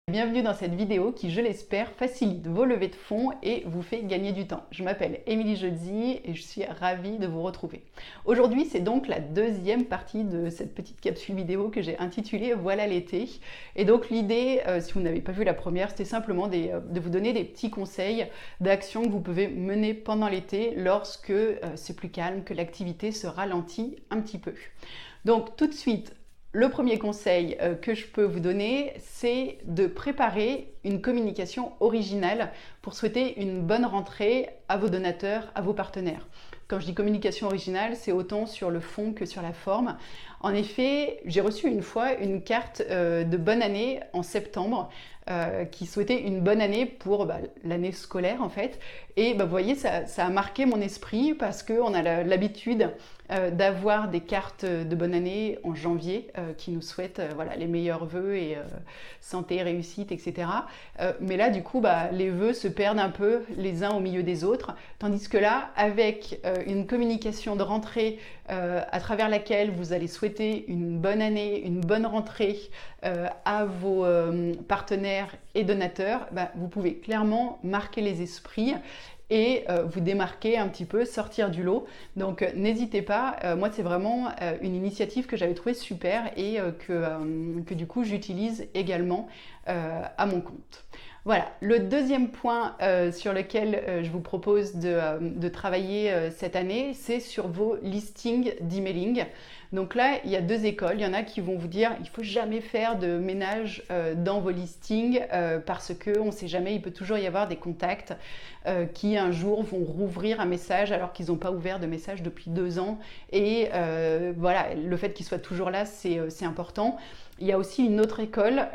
Bienvenue dans cette vidéo qui, je l'espère, facilite vos levées de fonds et vous fait gagner du temps. Je m'appelle Émilie Jodzi et je suis ravie de vous retrouver. Aujourd'hui, c'est donc la deuxième partie de cette petite capsule vidéo que j'ai intitulée Voilà l'été. Et donc l'idée, si vous n'avez pas vu la première, c'était simplement de vous donner des petits conseils d'actions que vous pouvez mener pendant l'été lorsque c'est plus calme, que l'activité se ralentit un petit peu. Donc tout de suite, le premier conseil que je peux vous donner, c'est de préparer une communication originale pour souhaiter une bonne rentrée à vos donateurs, à vos partenaires. Quand je dis communication originale, c'est autant sur le fond que sur la forme. En effet, j'ai reçu une fois une carte de bonne année en septembre qui souhaitait une bonne année pour l'année scolaire en fait. Et vous voyez, ça a marqué mon esprit parce qu'on a l'habitude d'avoir des cartes de bonne année en janvier qui nous souhaitent les meilleurs vœux et santé, réussite, etc. Mais là, du coup, les vœux se perdent un peu les uns au milieu des autres. Tandis que là, avec une communication de rentrée à travers laquelle vous allez souhaiter une bonne année, une bonne rentrée à vos partenaires et donateurs, vous pouvez clairement marquer les esprits et vous démarquer un petit peu, sortir du lot. Donc n'hésitez pas, moi c'est vraiment une initiative que j'avais trouvée super et que du coup j'utilise également à mon compte. Voilà, le deuxième point sur lequel je vous propose de travailler cette année, c'est sur vos listings d'emailing. Donc là, il y a deux écoles. Il y en a qui vont vous dire il ne faut jamais faire de ménage dans vos listings parce qu'on ne sait jamais, il peut toujours y avoir des contacts qui un jour vont rouvrir un message alors qu'ils n'ont pas ouvert de message depuis 2 ans. Et voilà, le fait qu'ils soient toujours là, c'est important. Il y a aussi une autre école,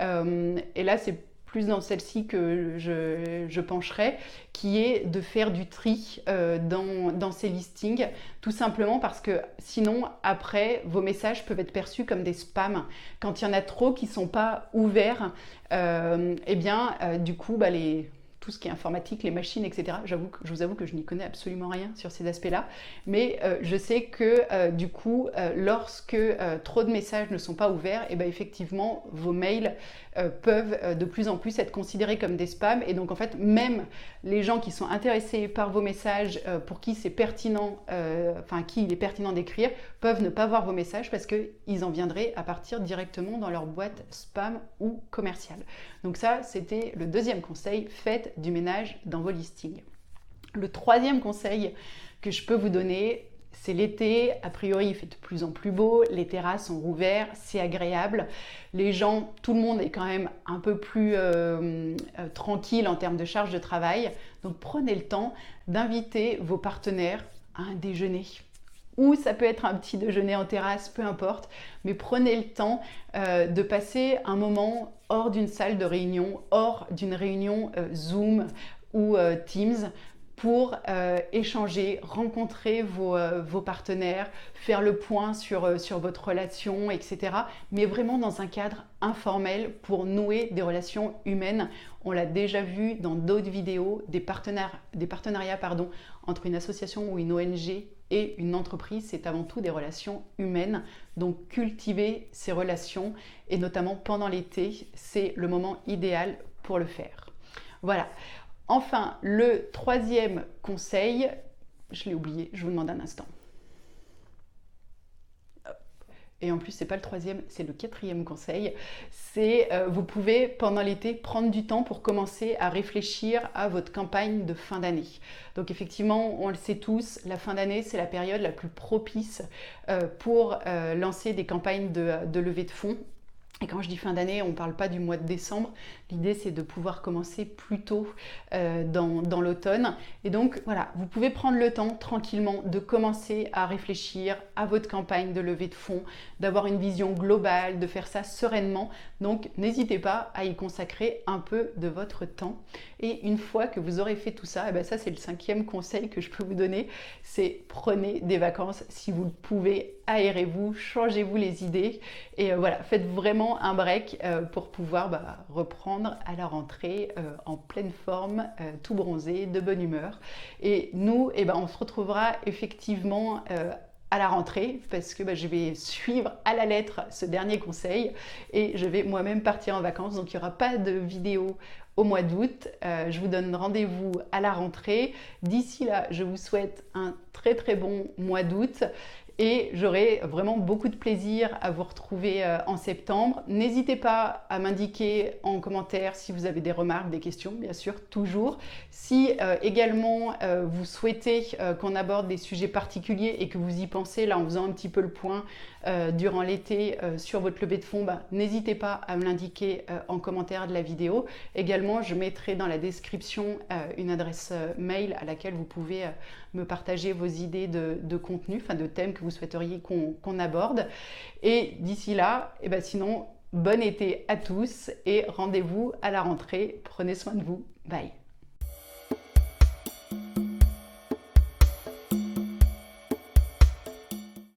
et là c'est plus dans celle-ci que je pencherai, qui est de faire du tri dans ces listings, tout simplement parce que sinon, après, vos messages peuvent être perçus comme des spams. Quand il y en a trop qui ne sont pas ouverts, du coup, tout ce qui est informatique, les machines, etc. Je vous avoue que je n'y connais absolument rien sur ces aspects-là, mais je sais que du coup, lorsque trop de messages ne sont pas ouverts, effectivement, vos mails peuvent de plus en plus être considérés comme des spams, et donc en fait, même les gens qui sont intéressés par vos messages, pour qui c'est pertinent, qui il est pertinent d'écrire, peuvent ne pas voir vos messages parce qu'ils en viendraient à partir directement dans leur boîte spam ou commerciale. Donc ça, c'était le deuxième conseil, faites du ménage dans vos listings. Le troisième conseil que je peux vous donner, c'est l'été. A priori, il fait de plus en plus beau, les terrasses sont rouvertes, c'est agréable. Les gens, tout le monde est quand même un peu plus tranquille en termes de charge de travail. Donc prenez le temps d'inviter vos partenaires à un déjeuner. Ou ça peut être un petit déjeuner en terrasse, peu importe, mais prenez le temps de passer un moment hors d'une salle de réunion, hors d'une réunion Zoom ou Teams, pour échanger, rencontrer vos partenaires, faire le point sur votre relation, etc. Mais vraiment dans un cadre informel pour nouer des relations humaines. On l'a déjà vu dans d'autres vidéos, des partenariats entre une association ou une ONG et une entreprise, c'est avant tout des relations humaines. Donc cultiver ces relations, et notamment pendant l'été, c'est le moment idéal pour le faire. Voilà. Enfin, le troisième conseil, je l'ai oublié, je vous demande un instant. Et en plus, c'est pas le troisième, c'est le quatrième conseil. C'est vous pouvez, pendant l'été, prendre du temps pour commencer à réfléchir à votre campagne de fin d'année. Donc effectivement, on le sait tous, la fin d'année, c'est la période la plus propice pour lancer des campagnes de levée de fonds. Et quand je dis fin d'année, on ne parle pas du mois de décembre. L'idée, c'est de pouvoir commencer plus tôt dans l'automne. Et donc, voilà, vous pouvez prendre le temps tranquillement de commencer à réfléchir à votre campagne de levée de fonds, d'avoir une vision globale, de faire ça sereinement. Donc, n'hésitez pas à y consacrer un peu de votre temps. Et une fois que vous aurez fait tout ça, ça, c'est le cinquième conseil que je peux vous donner, c'est prenez des vacances si vous le pouvez, aérez-vous, changez-vous les idées. Et voilà, faites vraiment un break pour pouvoir reprendre à la rentrée en pleine forme, tout bronzé, de bonne humeur. Et nous, on se retrouvera effectivement à la rentrée parce que je vais suivre à la lettre ce dernier conseil et je vais moi-même partir en vacances. Donc il n'y aura pas de vidéo au mois d'août. Je vous donne rendez-vous à la rentrée. D'ici là, je vous souhaite un très très bon mois d'août. Et j'aurai vraiment beaucoup de plaisir à vous retrouver en septembre. N'hésitez pas à m'indiquer en commentaire si vous avez des remarques, des questions, bien sûr, toujours. Si également vous souhaitez qu'on aborde des sujets particuliers et que vous y pensez, là en faisant un petit peu le point durant l'été sur votre levée de fonds, n'hésitez pas à me l'indiquer en commentaire de la vidéo. Également, je mettrai dans la description une adresse mail à laquelle vous pouvez me partager vos idées de contenu, enfin de thèmes que vous souhaiteriez qu'on aborde. Et d'ici là, sinon, bon été à tous et rendez-vous à la rentrée. Prenez soin de vous. Bye.